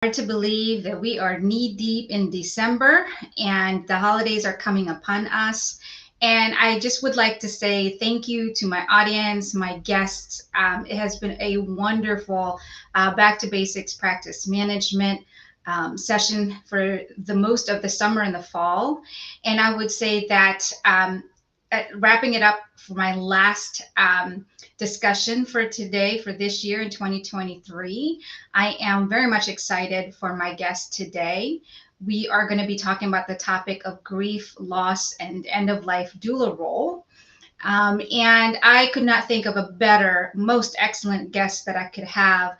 Hard to believe that we are knee deep in December and the holidays are coming upon us. And I just would like to say thank you to my audience, my guests. It has been a wonderful back to basics practice management session for the most of the summer and the fall. And I would say that wrapping it up for my last discussion for today, for this year in 2023, I am very much excited for my guest today. We are going to be talking about the topic of grief, loss, and end of life doula role. And I could not think of a better, most excellent guest that I could have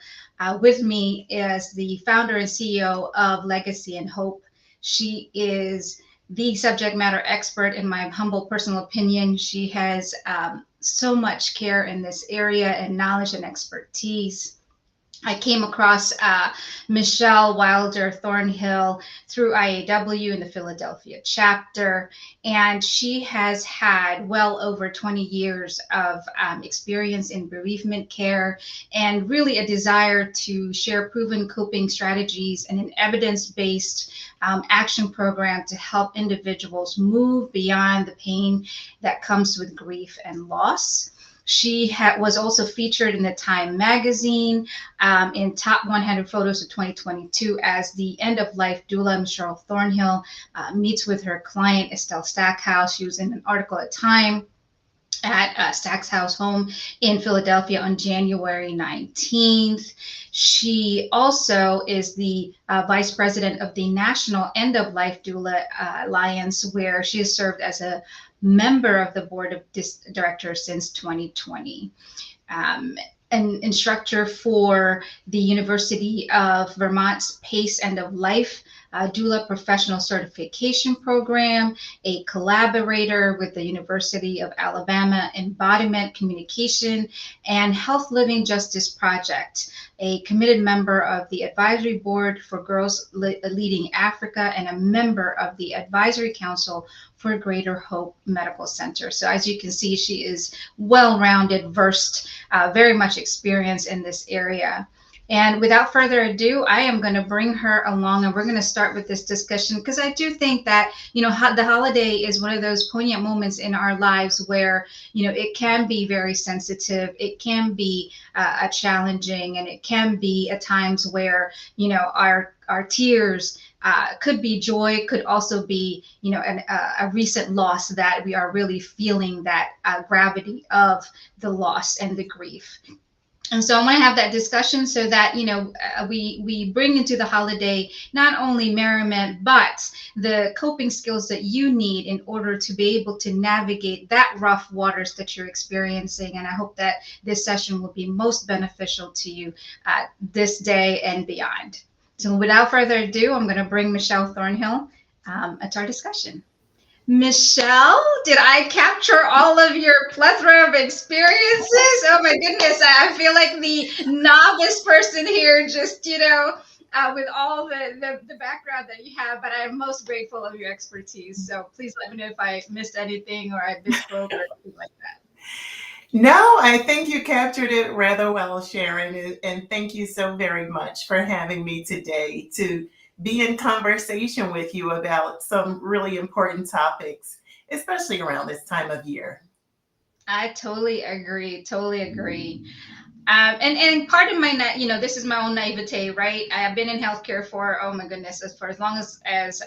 with me as the founder and CEO of Legacy and Hope. She is the subject matter expert, in my humble personal opinion. She has so much care in this area and knowledge and expertise. I came across Michelle Thornhill through IAW in the Philadelphia chapter, and she has had well over 20 years of experience in bereavement care and really a desire to share proven coping strategies and an evidence-based action program to help individuals move beyond the pain that comes with grief and loss. She was also featured in the Time magazine in Top 100 Photos of 2022 as the End of Life Doula. Michelle Thornhill meets with her client, Estelle Stackhouse. She was in an article at Time at Stackhouse home in Philadelphia on January 19th. She also is the vice president of the National End of Life Doula Alliance, where she has served as a member of the board of directors since 2020. An instructor for the University of Vermont's PACE End of Life Doula Professional Certification Program, a collaborator with the University of Alabama Embodiment Communication and Health Living Justice Project, a committed member of the Advisory Board for Girls Leading Africa, and a member of the Advisory Council for Greater Hope Medical Center. So as you can see, she is well-rounded, versed, very much experienced in this area. And without further ado, I am going to bring her along, and we're going to start with this discussion because I do think that, the holiday is one of those poignant moments in our lives where, it can be very sensitive. It can be challenging, and it can be at times where, our tears could be joy, could also be, a recent loss that we are really feeling that gravity of the loss and the grief. And so I want to have that discussion so that, we bring into the holiday not only merriment, but the coping skills that you need in order to be able to navigate that rough waters that you're experiencing. And I hope that this session will be most beneficial to you this day and beyond. So without further ado, I'm going to bring Michelle Thornhill to our discussion. Michelle, did I capture all of your plethora of experiences? Oh my goodness, I feel like the novice person here, just, with all the background that you have, but I am most grateful of your expertise. So please let me know if I missed anything or I misspoke or anything like that. No, I think you captured it rather well, Sharon, and thank you so very much for having me today to be in conversation with you about some really important topics, especially around this time of year. I totally agree. Totally agree. And part of my, this is my own naivete, right? I have been in healthcare for, oh my goodness, for as long as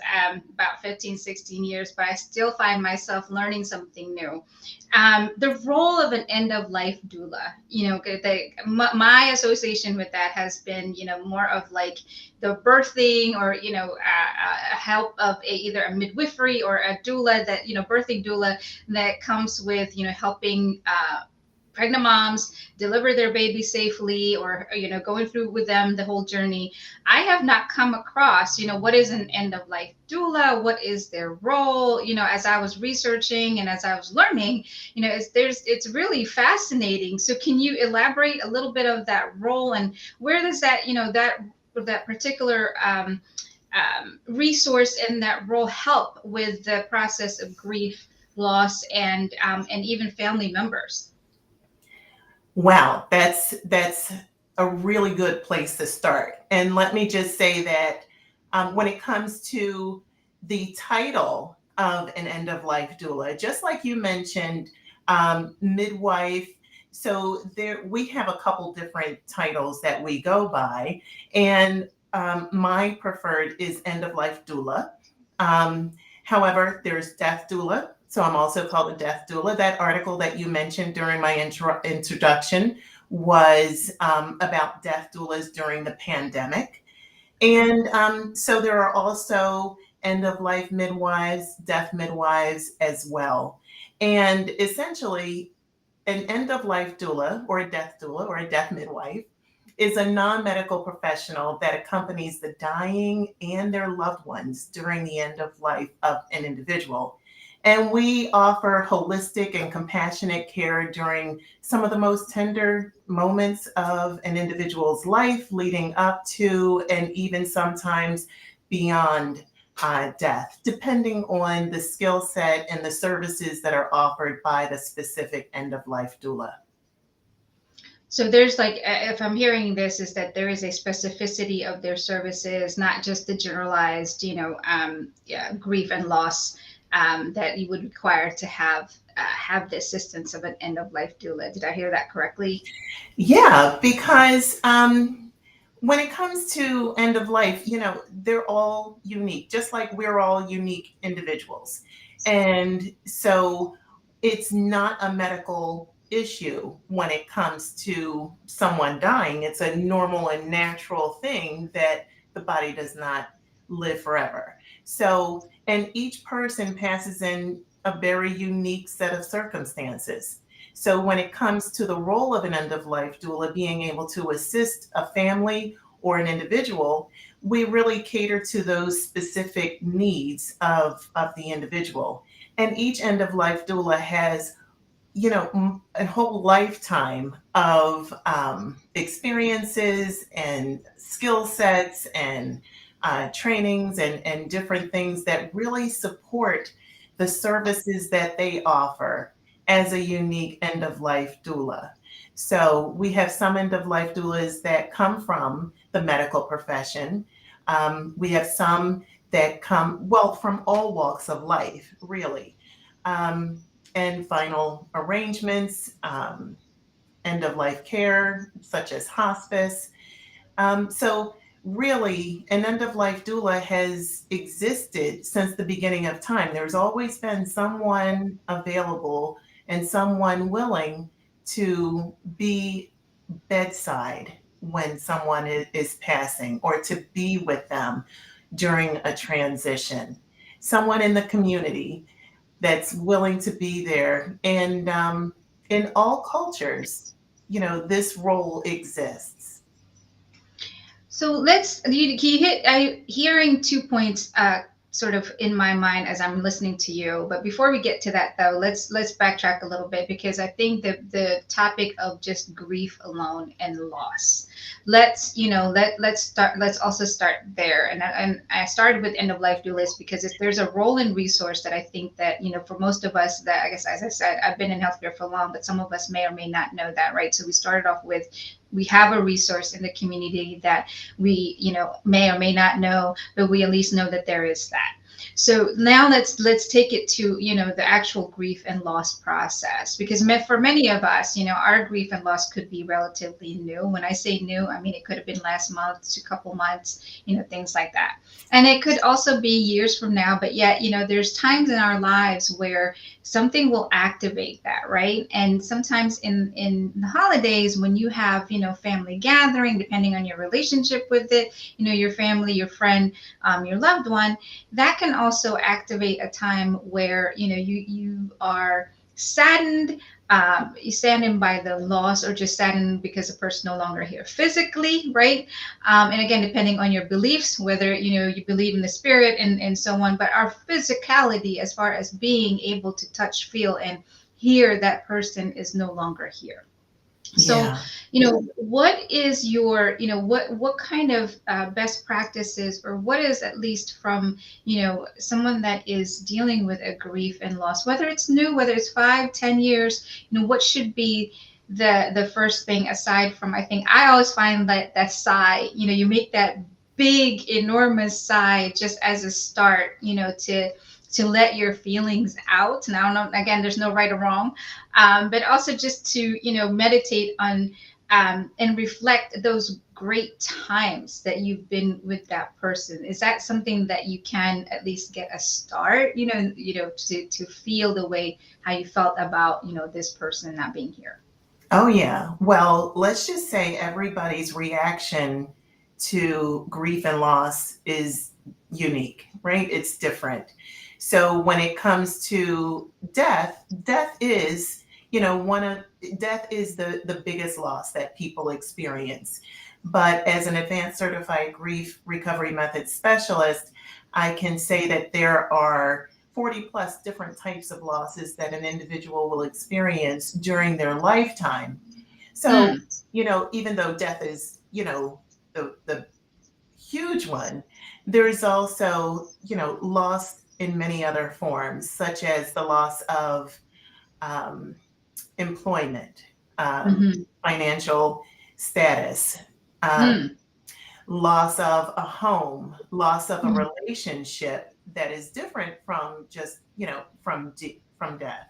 about 15, 16 years, but I still find myself learning something new. The role of an end of life doula, my association with that has been, more of like the birthing or, help of either a midwifery or a doula that, birthing doula that comes with, helping pregnant moms deliver their baby safely, or going through with them the whole journey. I have not come across what is an end of life doula, what is their role. As I was researching and as I was learning, it's really fascinating. So can you elaborate a little bit of that role, and where does that that particular resource and that role help with the process of grief, loss, and even family members? Wow, that's a really good place to start. And let me just say that when it comes to the title of an end of life doula, just like you mentioned, midwife. So there, we have a couple different titles that we go by, and my preferred is end of life doula. Um, However, there's death doula. So I'm also called a death doula. That article that you mentioned during my introduction was about death doulas during the pandemic. And so there are also end of life midwives, death midwives as well. And essentially, an end of life doula or a death doula or a death midwife is a non medical professional that accompanies the dying and their loved ones during the end of life of an individual. And we offer holistic and compassionate care during some of the most tender moments of an individual's life, leading up to and even sometimes beyond death, depending on the skill set and the services that are offered by the specific end of life doula. So there's like, if I'm hearing this, is that there is a specificity of their services, not just the generalized, yeah, grief and loss that you would require to have the assistance of an end of life doula. Did I hear that correctly? Yeah, because when it comes to end of life, they're all unique, just like we're all unique individuals. And so it's not a medical issue when it comes to someone dying. It's a normal and natural thing that the body does not live forever. So, and each person passes in a very unique set of circumstances. So when it comes to the role of an end of life doula, being able to assist a family or an individual, we really cater to those specific needs of the individual. And each end of life doula has, a whole lifetime of experiences and skill sets and trainings and different things that really support the services that they offer as a unique end of life doula. So we have some end of life doulas that come from the medical profession. We have some that come, well, from all walks of life, really. Um, and final arrangements, end of life care, such as hospice. So, really, an end of life doula has existed since the beginning of time. There's always been someone available and someone willing to be bedside when someone is passing or to be with them during a transition. Someone in the community that's willing to be there. And in all cultures, this role exists. So you hit, I hearing 2 points sort of in my mind as I'm listening to you. But before we get to that though, let's backtrack a little bit, because I think that the topic of just grief alone and loss. Let's also start there. And I started with end of life doulas because there's a role and resource that I think that, for most of us, that I guess, as I said, I've been in healthcare for long, but some of us may or may not know that, right? So we started off with, we have a resource in the community that we, may or may not know, but we at least know that there is that. So now let's take it to, the actual grief and loss process, because for many of us, our grief and loss could be relatively new. When I say new, I mean it could have been last month to a couple months, things like that. And it could also be years from now, but yet, there's times in our lives where something will activate that, right? And sometimes in the holidays, when you have, family gathering, depending on your relationship with it, your family, your friend, your loved one, that can also activate a time where, you are saddened, you saddened by the loss, or just saddened because the person no longer here physically, right? And again, depending on your beliefs, whether you believe in the spirit and so on, but our physicality, as far as being able to touch, feel, and hear that person is no longer here. So, Yeah. what is your, what kind of best practices, or what is, at least from, someone that is dealing with a grief and loss, whether it's new, whether it's 5, 10 years, what should be the first thing, aside from, I think I always find that that sigh, you make that big enormous sigh just as a start, to let your feelings out. And I don't know, again, there's no right or wrong, but also just to meditate on, and reflect those great times that you've been with that person. Is that something that you can at least get a start, to feel the way how you felt about this person not being here? Oh, yeah. Well, let's just say everybody's reaction to grief and loss is unique, right? It's different. So when it comes to death, death is the biggest loss that people experience. But as an advanced certified grief recovery method specialist, I can say that there are 40 plus different types of losses that an individual will experience during their lifetime. So, Mm, even though death is, the huge one, there is also, loss in many other forms, such as the loss of um, employment, um, hmm financial status, um, mm, loss of a home, loss of a mm, relationship that is different from just, from death.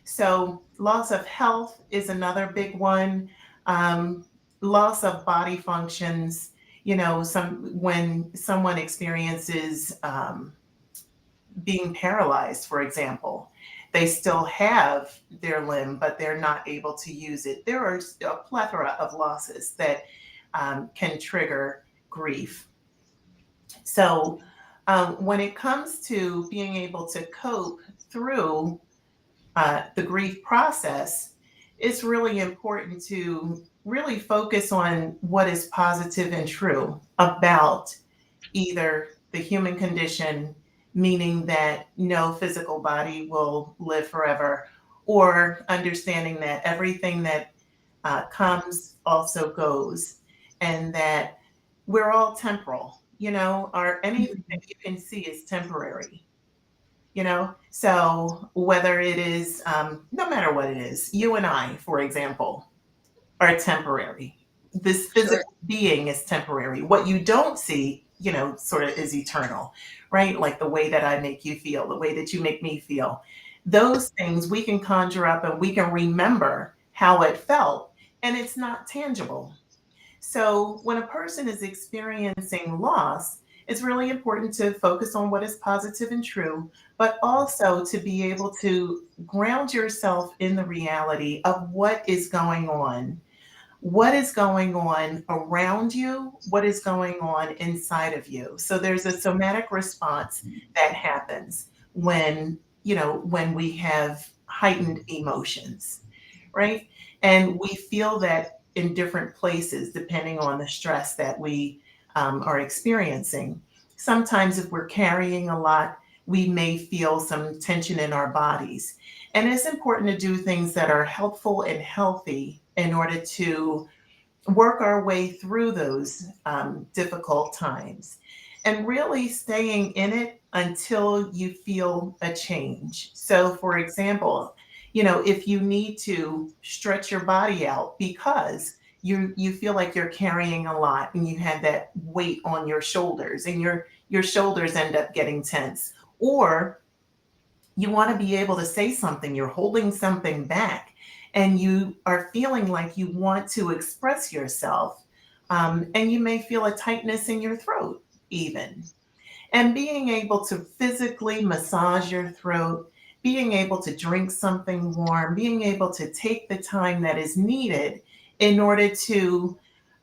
So, loss of health is another big one. Um, Loss of body functions. When someone experiences being paralyzed, for example, they still have their limb, but they're not able to use it. There are a plethora of losses that can trigger grief. So, when it comes to being able to cope through the grief process, it's really important to really focus on what is positive and true about either the human condition, meaning that no physical body will live forever, or understanding that everything that comes also goes, and that we're all temporal, or anything that you can see is temporary. So whether it is no matter what it is, you and I, for example, are temporary. This sure. physical being is temporary. What you don't see, sort of is eternal, right? Like the way that I make you feel, the way that you make me feel, those things we can conjure up and we can remember how it felt, and it's not tangible. So, when a person is experiencing loss, it's really important to focus on what is positive and true, but also to be able to ground yourself in the reality of what is going on. What is going on around you? What is going on inside of you? So, there's a somatic response that happens when we have heightened emotions, right? And we feel that in different places depending on the stress that we are experiencing. Sometimes, if we're carrying a lot, we may feel some tension in our bodies. And it's important to do things that are helpful and healthy in order to work our way through those difficult times, and really staying in it until you feel a change. So, for example, if you need to stretch your body out because you feel like you're carrying a lot and you have that weight on your shoulders and your shoulders end up getting tense, or you want to be able to say something, you're holding something back, and you are feeling like you want to express yourself, and you may feel a tightness in your throat, even. And being able to physically massage your throat, being able to drink something warm, being able to take the time that is needed in order to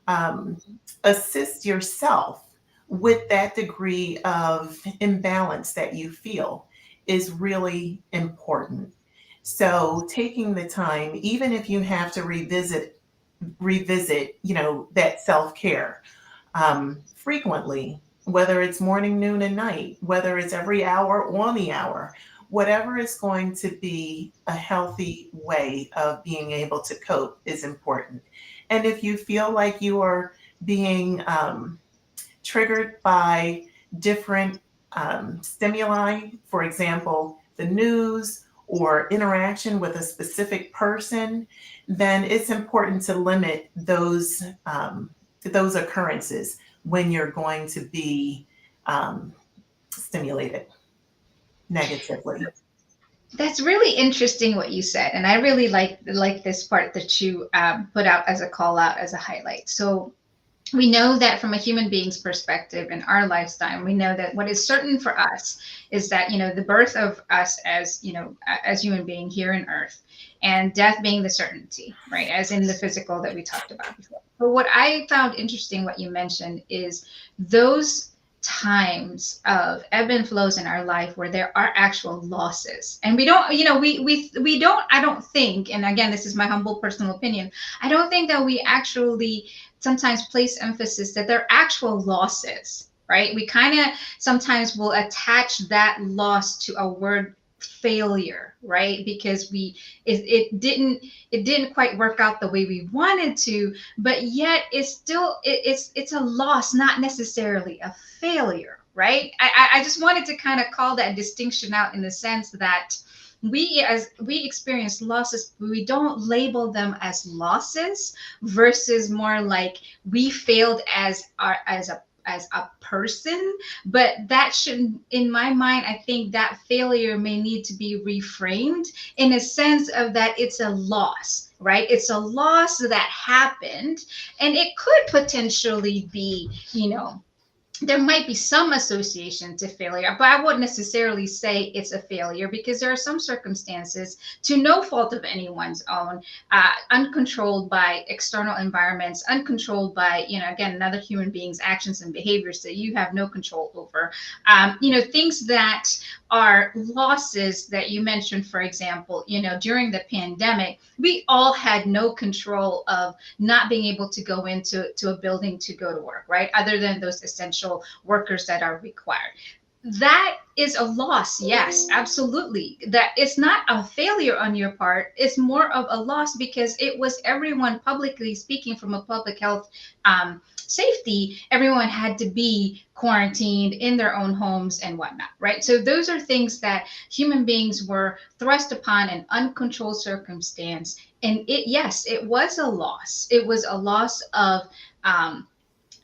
um, assist yourself with that degree of imbalance that you feel is really important. So taking the time, even if you have to revisit, that self-care frequently, whether it's morning, noon, and night, whether it's every hour on the hour, whatever is going to be a healthy way of being able to cope is important. And if you feel like you are being triggered by different stimuli, for example, the news or interaction with a specific person, then it's important to limit those occurrences when you're going to be stimulated negatively. That's really interesting what you said, and I really like this part that you put out as a call out, as a highlight. So we know that from a human being's perspective in our lifetime, we know that what is certain for us is that, the birth of us as, as human being here in earth, and death being the certainty, right? As in the physical that we talked about before. But what I found interesting, what you mentioned, is those times of ebb and flows in our life where there are actual losses, and we don't, we don't, I don't think, and again, this is my humble personal opinion, I don't think that we actually sometimes place emphasis that they're actual losses, right? We kind of sometimes will attach that loss to a word failure, right? Because it didn't quite work out the way we wanted to, but yet it's still it's a loss, not necessarily a failure, right? I just wanted to kind of call that distinction out, in the sense that we experience losses, but we don't label them as losses, versus more like we failed as a person. But that shouldn't, in my mind, I think that failure may need to be reframed in a sense of that it's a loss, right? It's a loss that happened, and it could potentially be, there might be some association to failure, but I wouldn't necessarily say it's a failure, because there are some circumstances, to no fault of anyone's own, uncontrolled by external environments, uncontrolled by, again, another human being's actions and behaviors that you have no control over. Things that are losses that you mentioned, for example, during the pandemic, we all had no control of not being able to go into a building to go to work, right? Other than those essential workers that are required. That is a loss. Yes, absolutely. That it's not a failure on your part. It's more of a loss, because it was everyone, publicly speaking, from a public health safety, everyone had to be quarantined in their own homes and whatnot, right? So those are things that human beings were thrust upon in uncontrolled circumstance. And yes, it was a loss. It was a loss of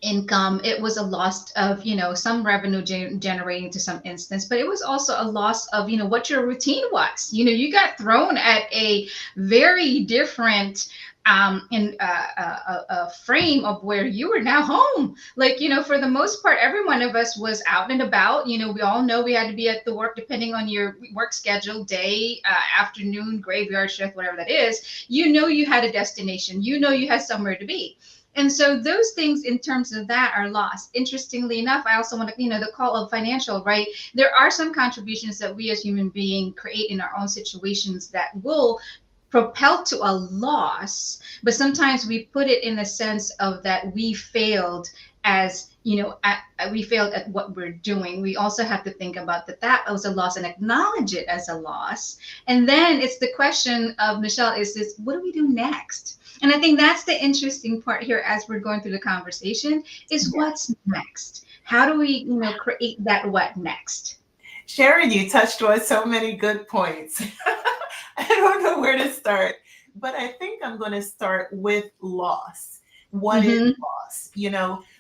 income. It was a loss of, some revenue generating to some instance, but it was also a loss of, what your routine was. You got thrown at a very different in a frame of where you were now home. Like, for the most part, every one of us was out and about. We all know we had to be at the work, depending on your work schedule, day, afternoon, graveyard shift, whatever that is. You had a destination. You had somewhere to be. And so those things, in terms of that, are lost. Interestingly enough, I also want to, the call of financial, right? There are some contributions that we as human beings create in our own situations that will propel to a loss, but sometimes we put it in the sense of that we failed as, we failed at what we're doing. We also have to think about that was a loss, and acknowledge it as a loss. And then it's the question of, Michelle, is this, what do we do next? And I think that's the interesting part here as we're going through the conversation, is what's next? How do we, create that what next? Sharon, you touched on so many good points. I don't know where to start, but I think I'm going to start with loss. What is loss?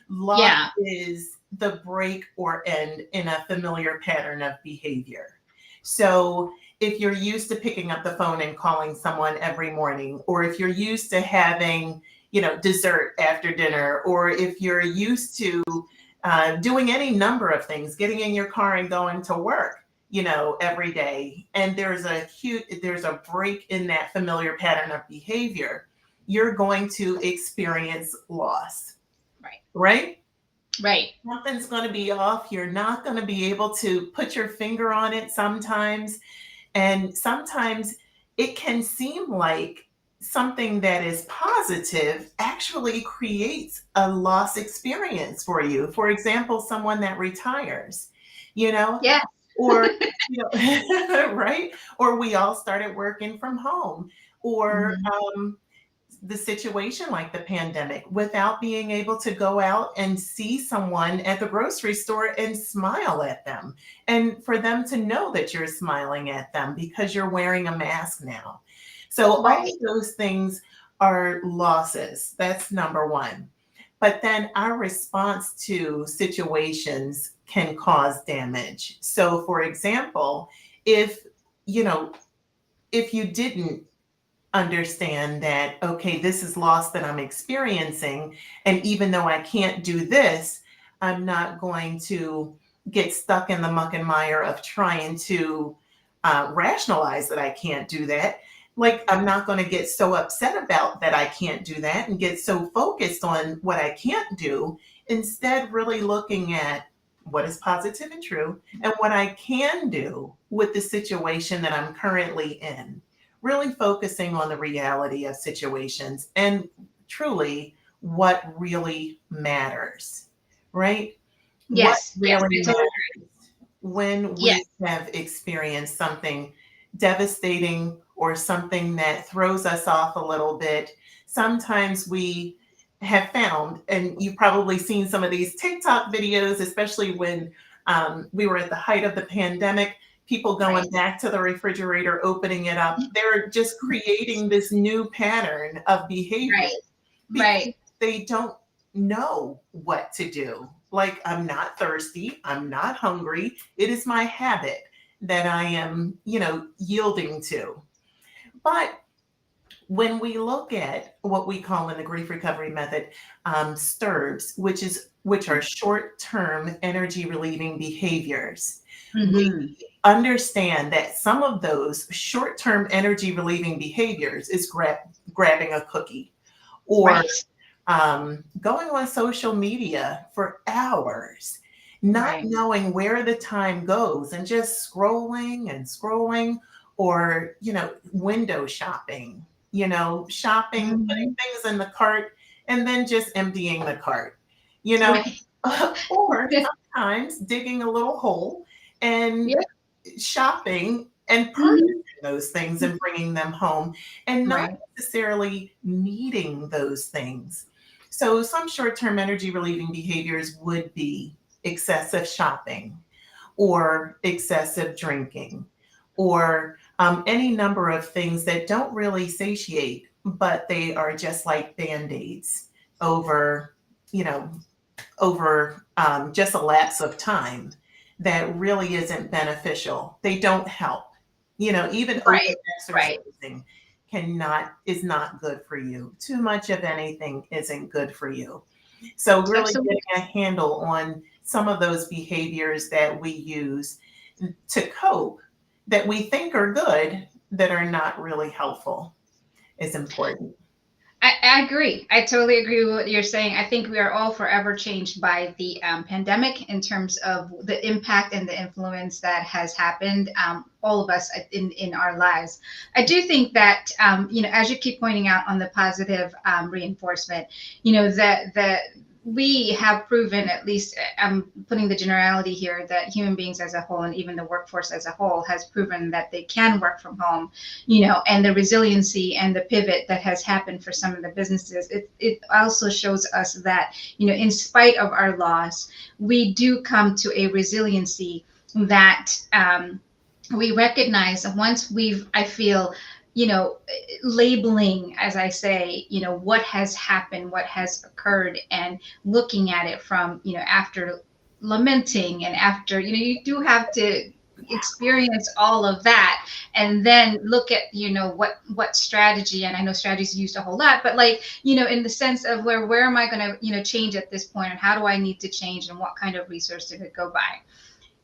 Loss is the break or end in a familiar pattern of behavior. So if you're used to picking up the phone and calling someone every morning, or if you're used to having, dessert after dinner, or if you're used to doing any number of things, getting in your car and going to work, every day, and there's a break in that familiar pattern of behavior, you're going to experience loss. Right? Something's going to be off. You're not going to be able to put your finger on it sometimes. And sometimes it can seem like something that is positive actually creates a loss experience for you. For example, someone that retires, Yeah. or, right? Or we all started working from home, or the situation like the pandemic without being able to go out and see someone at the grocery store and smile at them, and for them to know that you're smiling at them because you're wearing a mask now. So all Right. of those things are losses. That's number one. But then our response to situations can cause damage. So for example, if you know, if you didn't understand that, okay, this is loss that I'm experiencing. And even though I can't do this, I'm not going to get stuck in the muck and mire of trying to rationalize that I can't do that. Like, I'm not going to get so upset about that I can't do that and get so focused on what I can't do. Instead, really looking at what is positive and true and what I can do with the situation that I'm currently in, really focusing on the reality of situations and truly what really matters, right? What Yes. Yes. really I totally matters when agree. we have experienced something devastating or something that throws us off a little bit. Sometimes we have found, and you've probably seen some of these TikTok videos, especially when we were at the height of the pandemic, people going Right. back to the refrigerator, opening it up. They're just creating this new pattern of behavior Right. because Right. they don't know what to do. Like, I'm not thirsty, I'm not hungry. It is my habit that I am, yielding to. But when we look at what we call in the grief recovery method, STIRBs, which are short-term energy relieving behaviors, we Hmm. understand that some of those short-term energy relieving behaviors is grabbing a cookie, or Right. going on social media for hours, not Right. knowing where the time goes and just scrolling and scrolling, or, window shopping, shopping, putting Hmm. things in the cart and then just emptying the cart, you know, Right. or sometimes digging a little hole and Yeah. shopping and purchasing Hmm. those things and bringing them home and not Right. necessarily needing those things. So, some short term energy relieving behaviors would be excessive shopping or excessive drinking or any number of things that don't really satiate, but they are just like band aids over, you know, over just a lapse of time that really isn't beneficial. They don't help. Even over Right. Right. exercising is not good for you. Too much of anything isn't good for you. So really Absolutely. getting a handle on some of those behaviors that we use to cope that we think are good that are not really helpful is important. I agree. I totally agree with what you're saying. I think we are all forever changed by the pandemic in terms of the impact and the influence that has happened, all of us in our lives. I do think that, as you keep pointing out on the positive reinforcement, that we have proven, at least I'm putting the generality here, that human beings as a whole and even the workforce as a whole has proven that they can work from home, and the resiliency and the pivot that has happened for some of the businesses. It also shows us that, in spite of our loss, we do come to a resiliency that we recognize once I feel, labeling, as I say, what has happened, what has occurred, and looking at it from, after lamenting and after, you do have to experience all of that and then look at, what strategy. And I know strategy is used a whole lot, but like, in the sense of where am I going to, change at this point, and how do I need to change, and what kind of resource did it go by.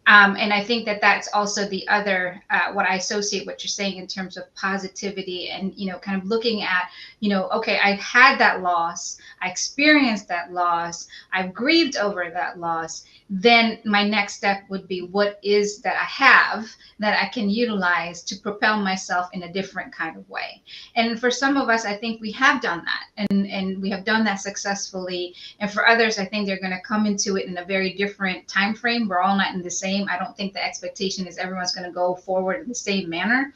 And I think that that's also the other, what I associate what you're saying in terms of positivity and, kind of looking at, okay, I had that loss, I experienced that loss, I've grieved over that loss. Then my next step would be, what is that I have that I can utilize to propel myself in a different kind of way. And for some of us, I think we have done that, and we have done that successfully. And for others, I think they're going to come into it in a very different time frame. We're all not in the same. I don't think the expectation is everyone's going to go forward in the same manner.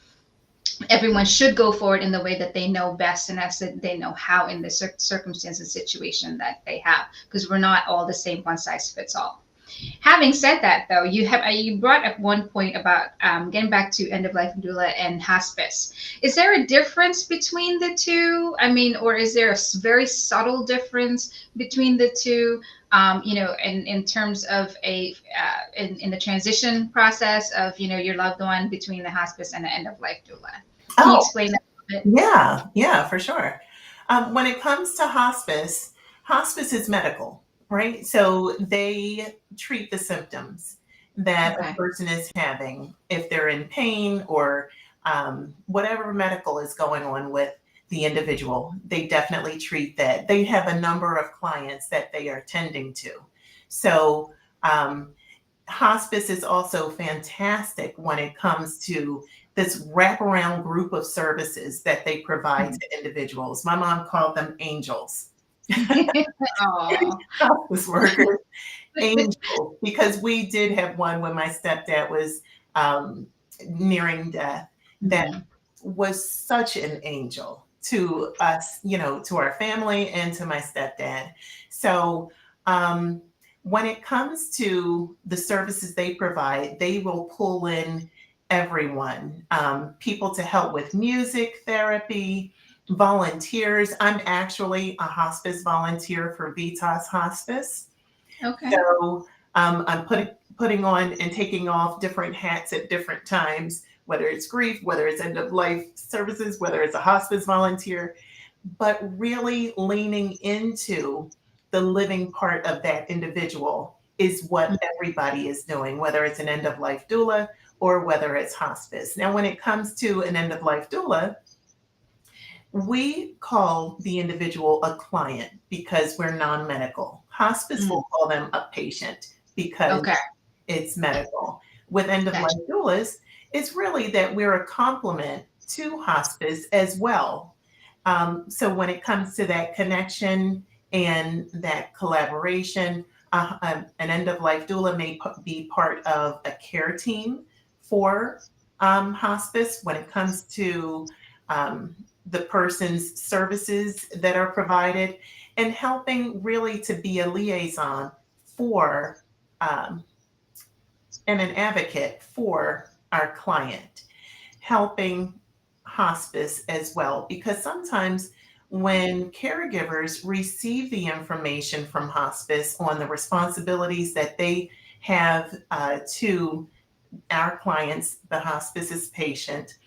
everyone should go forward in the way that they know best and as they know how in the circumstance and situation that they have, because we're not all the same, one size fits all. Having said that, though, you brought up one point about getting back to end of life doula and hospice. Is there a difference between the two? I mean, or is there a very subtle difference between the two? In terms of in the transition process of your loved one between the hospice and the end of life doula. Can you Oh, explain that a bit? yeah, yeah, for sure. When it comes to hospice, hospice is medical, right? So they treat the symptoms that a Okay. person is having. If they're in pain or whatever medical is going on with the individual, they definitely treat that. They have a number of clients that they are tending to. So, um, hospice is also fantastic when it comes to this wraparound group of services that they provide to individuals. My mom called them angels. Oh. Hospice workers, angels, because we did have one when my stepdad was um, nearing death that Mhm. was such an angel to us, to our family and to my stepdad. So, um, when it comes to the services they provide, they will pull in everyone, people to help with music therapy, volunteers. I'm actually a hospice volunteer for Vitas Hospice. Okay. So I'm putting on and taking off different hats at different times, whether it's grief, whether it's end of life services, whether it's a hospice volunteer, but really leaning into the living part of that individual is what everybody is doing, whether it's an end of life doula or whether it's hospice. Now, when it comes to an end of life doula, we call the individual a client because we're non medical. Hospice Mm. will call them a patient because Okay. it's medical. With end of life Gotcha. doulas, it's really that we're a complement to hospice as well. So when it comes to that connection and that collaboration, an end of life doula may be part of a care team for hospice when it comes to um, the person's services that are provided and helping really to be a liaison for um, and an advocate for our client, helping hospice as well. Because sometimes when caregivers receive the information from hospice on the responsibilities that they have to our clients, the hospice's patient,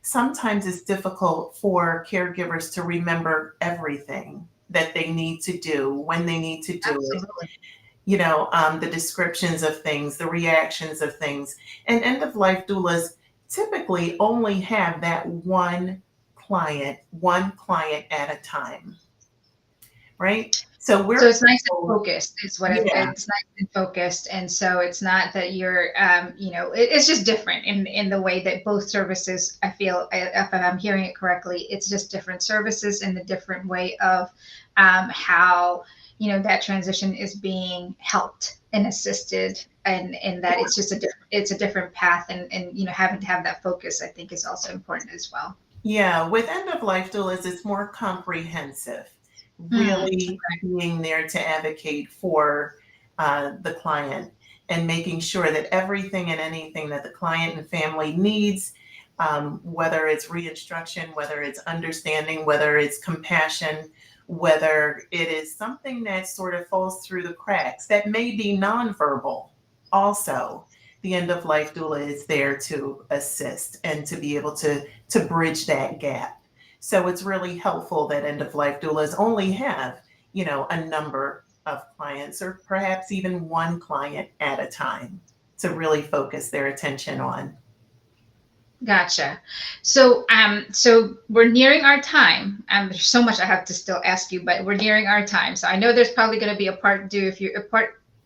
sometimes it's difficult for caregivers to remember everything that they need to do when they need to do it, Absolutely. the descriptions of things, the reactions of things. And end of life doulas typically only have that one client at a time, right? So So we're it's nice and able, focused. Is what yeah, it's nice and focused, and so it's not that you're, it's just different in the way that both services. I feel, if I'm hearing it correctly, it's just different services and the different way of how that transition is being helped and assisted, and that it's a different path, and having to have that focus, I think, is also important as well. yeah, with end of life doulas, it's more comprehensive, Hmm. really being there to advocate for the client and making sure that everything and anything that the client and family needs, whether it's reinstruction, whether it's understanding, whether it's compassion, whether it is something that sort of falls through the cracks that may be nonverbal, also the end of life doula is there to assist and to be able to bridge that gap. So it's really helpful that end of life doulas only have, a number of clients or perhaps even one client at a time to really focus their attention on. Gotcha. So we're nearing our time. There's so much I have to still ask you, but we're nearing our time. So I know there's probably going to be a part two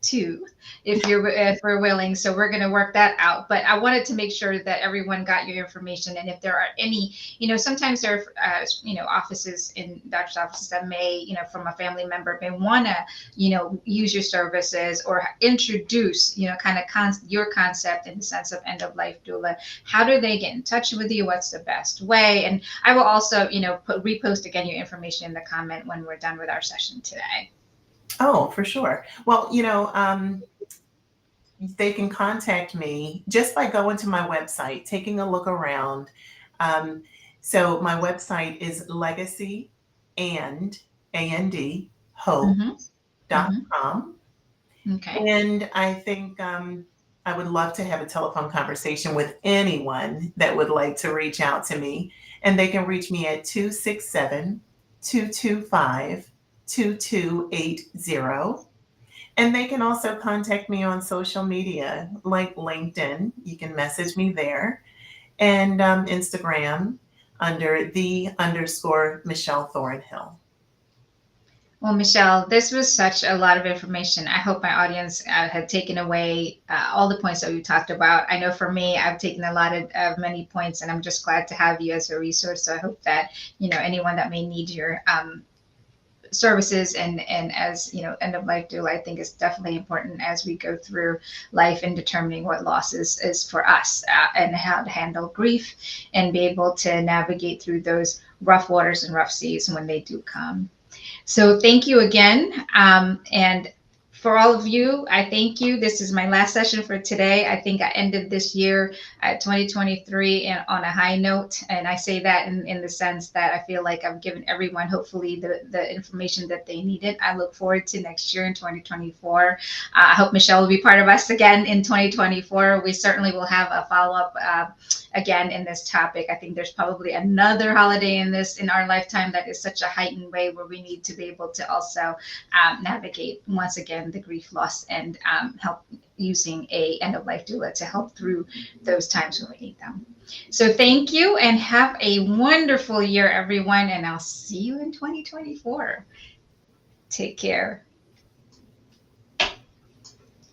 too, if we're willing. So we're going to work that out. But I wanted to make sure that everyone got your information. And if there are any, sometimes there are, offices in doctor's offices that may, from a family member may want to, use your services or introduce, kind of your concept in the sense of end of life doula. How do they get in touch with you? What's the best way? And I will also, repost again your information in the comment when we're done with our session today. Oh, for sure. Well, they can contact me just by going to my website, taking a look around. So my website is legacy and hope.com. Okay. And I think I would love to have a telephone conversation with anyone that would like to reach out to me. And they can reach me at 267-225-2280. And they can also contact me on social media like LinkedIn. You can message me there. And Instagram under _Michelle Thornhill. Well, Michelle, this was such a lot of information. I hope my audience had taken away all the points that we talked about. I know for me, I've taken a lot of many points, and I'm just glad to have you as a resource. So I hope that, anyone that may need your services and as end of life doula, I think is definitely important as we go through life and determining what loss is for us, and how to handle grief and be able to navigate through those rough waters and rough seas when they do come. So thank you again. And for all of you, I thank you. This is my last session for today. I think I ended this year at 2023 on a high note. And I say that in the sense that I feel like I've given everyone, hopefully, the information that they needed. I look forward to next year in 2024. I hope Michelle will be part of us again in 2024. We certainly will have a follow-up again in this topic. I think there's probably another holiday in our lifetime that is such a heightened way where we need to be able to also navigate once again the grief, loss, and help using a end of life doula to help through those times when we need them. So thank you and have a wonderful year, everyone. And I'll see you in 2024. Take care.